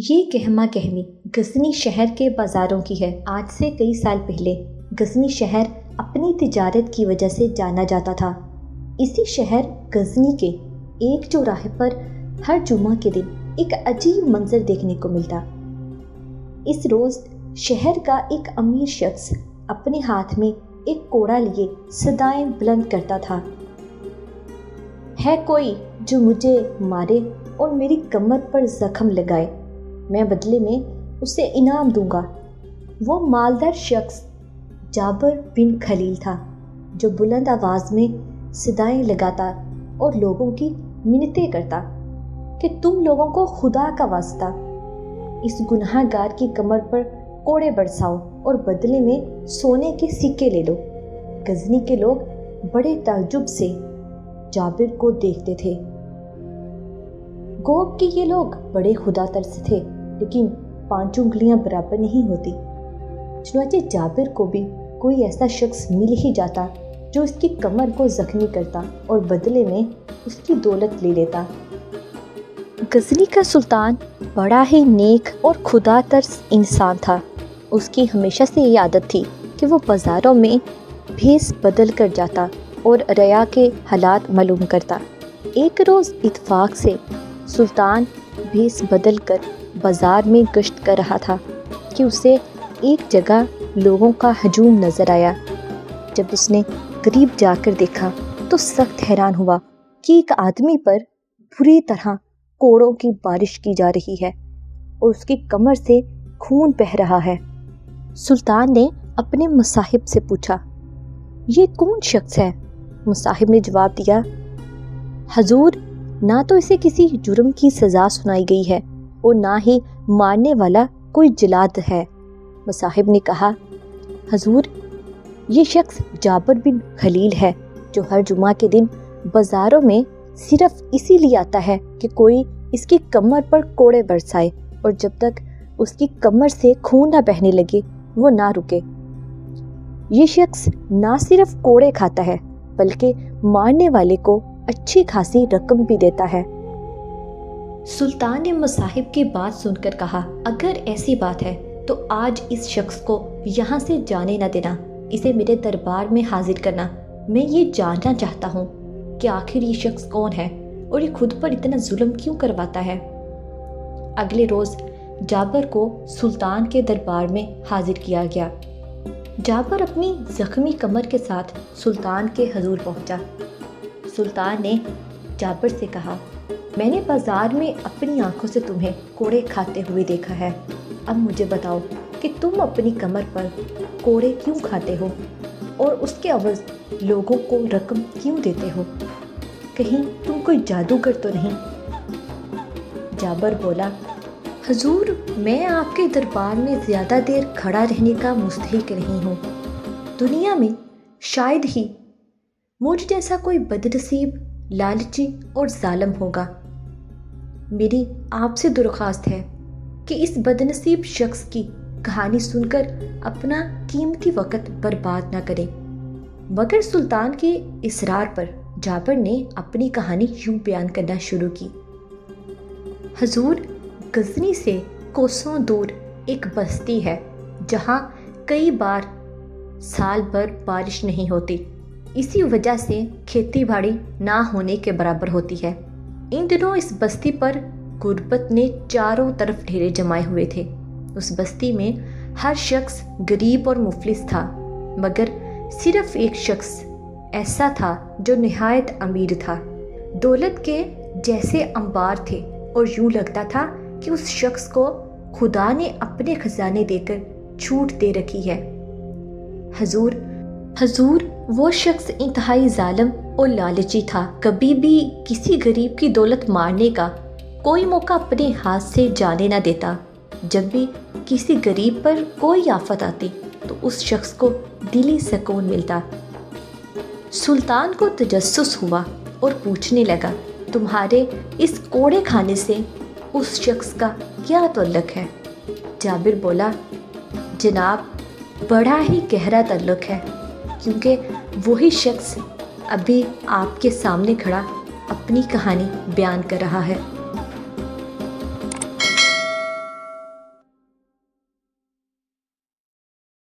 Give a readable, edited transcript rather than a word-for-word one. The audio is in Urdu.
یہ گہما گہمی غزنی شہر کے بازاروں کی ہے۔ آج سے کئی سال پہلے غزنی شہر اپنی تجارت کی وجہ سے جانا جاتا تھا۔ اسی شہر غزنی کے ایک چوراہے پر ہر جمعہ کے دن ایک عجیب منظر دیکھنے کو ملتا۔ اس روز شہر کا ایک امیر شخص اپنے ہاتھ میں ایک کوڑا لیے صدائیں بلند کرتا تھا، ہے کوئی جو مجھے مارے اور میری کمر پر زخم لگائے، میں بدلے میں اسے انعام دوں گا۔ وہ مالدار شخص جابر بن خلیل تھا، جو بلند آواز میں صدائیں لگاتا اور لوگوں کی منتیں کرتا کہ تم لوگوں کو خدا کا واسطہ اس گناہ گار کی کمر پر کوڑے برساؤ اور بدلے میں سونے کے سکے لے لو۔ غزنی کے لوگ بڑے تعجب سے جابر کو دیکھتے تھے۔ گوب کہ یہ لوگ بڑے خدا ترس تھے، لیکن 5 انگلیاں برابر نہیں ہوتی۔ چنانچہ جابر کو بھی کوئی ایسا شخص مل ہی جاتا جو اس کی کمر کو زخمی کرتا اور بدلے میں اس کی دولت لے لیتا۔ غزنی کا سلطان بڑا ہی نیک اور خدا ترس انسان تھا۔ اس کی ہمیشہ سے یہ عادت تھی کہ وہ بازاروں میں بھیس بدل کر جاتا اور رعایا کے حالات معلوم کرتا۔ ایک روز اتفاق سے سلطان بھیس بدل کر بازار میں گشت کر رہا تھا کہ اسے ایک جگہ لوگوں کا ہجوم نظر آیا۔ جب اس نے قریب جا کر دیکھا تو سخت حیران ہوا کہ ایک آدمی پر بری طرح کوڑوں کی بارش کی جا رہی ہے اور اس کی کمر سے خون بہہ رہا ہے۔ سلطان نے اپنے مصاحب سے پوچھا، یہ کون شخص ہے؟ مصاحب نے جواب دیا، حضور، نہ تو اسے کسی جرم کی سزا سنائی گئی ہے اور نہ ہی مارنے والا کوئی جلاد ہے۔ مصاحب نے کہا، حضور، یہ شخص جابر بن خلیل ہے جو ہر جمعہ کے دن بازاروں میں صرف اسی لیے آتا ہے کہ کوئی اس کی کمر پر کوڑے برسائے اور جب تک اس کی کمر سے خون نہ بہنے لگے وہ نہ رکے۔ یہ شخص نہ صرف کوڑے کھاتا ہے بلکہ مارنے والے کو اچھی خاصی رقم بھی دیتا ہے۔ سلطان نے مصاحب کی بات سن کر کہا، اگر ایسی بات ہے تو آج اس شخص کو یہاں سے جانے نہ دینا، اسے میرے دربار میں حاضر کرنا۔ میں یہ جاننا چاہتا ہوں کہ آخر یہ شخص کون ہے اور یہ خود پر اتنا ظلم کیوں کرواتا ہے۔ اگلے روز جابر کو سلطان کے دربار میں حاضر کیا گیا۔ جابر اپنی زخمی کمر کے ساتھ سلطان کے حضور پہنچا۔ سلطان نے جابر سے کہا، میں نے بازار میں اپنی آنکھوں سے تمہیں کوڑے کھاتے ہوئے دیکھا ہے۔ اب مجھے بتاؤ کہ تم اپنی کمر پر کوڑے کیوں کھاتے ہو اور اس کے عوض لوگوں کو رقم کیوں دیتے ہو؟ کہیں تم کوئی جادوگر تو نہیں؟ جابر بولا، حضور، میں آپ کے دربار میں زیادہ دیر کھڑا رہنے کا مستحق نہیں ہوں۔ دنیا میں شاید ہی مجھ جیسا کوئی بدنصیب، لالچی اور ظالم ہوگا۔ میری آپ سے درخواست ہے کہ اس بدنصیب شخص کی کہانی سن کر اپنا قیمتی وقت برباد نہ کریں۔ مگر سلطان کے اصرار پر جابر نے اپنی کہانی یوں بیان کرنا شروع کی، حضور، غزنی سے کوسوں دور ایک بستی ہے جہاں کئی بار سال بھر بارش نہیں ہوتی۔ اسی وجہ سے کھیتی باڑی نہ ہونے کے برابر ہوتی ہے۔ ان دنوں اس بستی پر غربت نے چاروں طرف ڈھیرے جمائے ہوئے تھے۔ اس بستی میں ہر شخص غریب اور مفلس تھا، مگر صرف ایک شخص ایسا تھا جو نہایت امیر تھا۔ دولت کے جیسے انبار تھے اور یوں لگتا تھا کہ اس شخص کو خدا نے اپنے خزانے دے کر چھوٹ دے رکھی ہے۔ حضور، وہ شخص انتہائی ظالم اور لالچی تھا، کبھی بھی کسی غریب کی دولت مارنے کا کوئی موقع اپنے ہاتھ سے جانے نہ دیتا۔ جب بھی کسی غریب پر کوئی آفت آتی تو اس شخص کو دلی سکون ملتا۔ سلطان کو تجسس ہوا اور پوچھنے لگا، تمہارے اس کوڑے کھانے سے اس شخص کا کیا تعلق ہے؟ جابر بولا، جناب، بڑا ہی گہرا تعلق ہے، کیونکہ وہی شخص ابھی آپ کے سامنے کھڑا اپنی کہانی بیان کر رہا ہے۔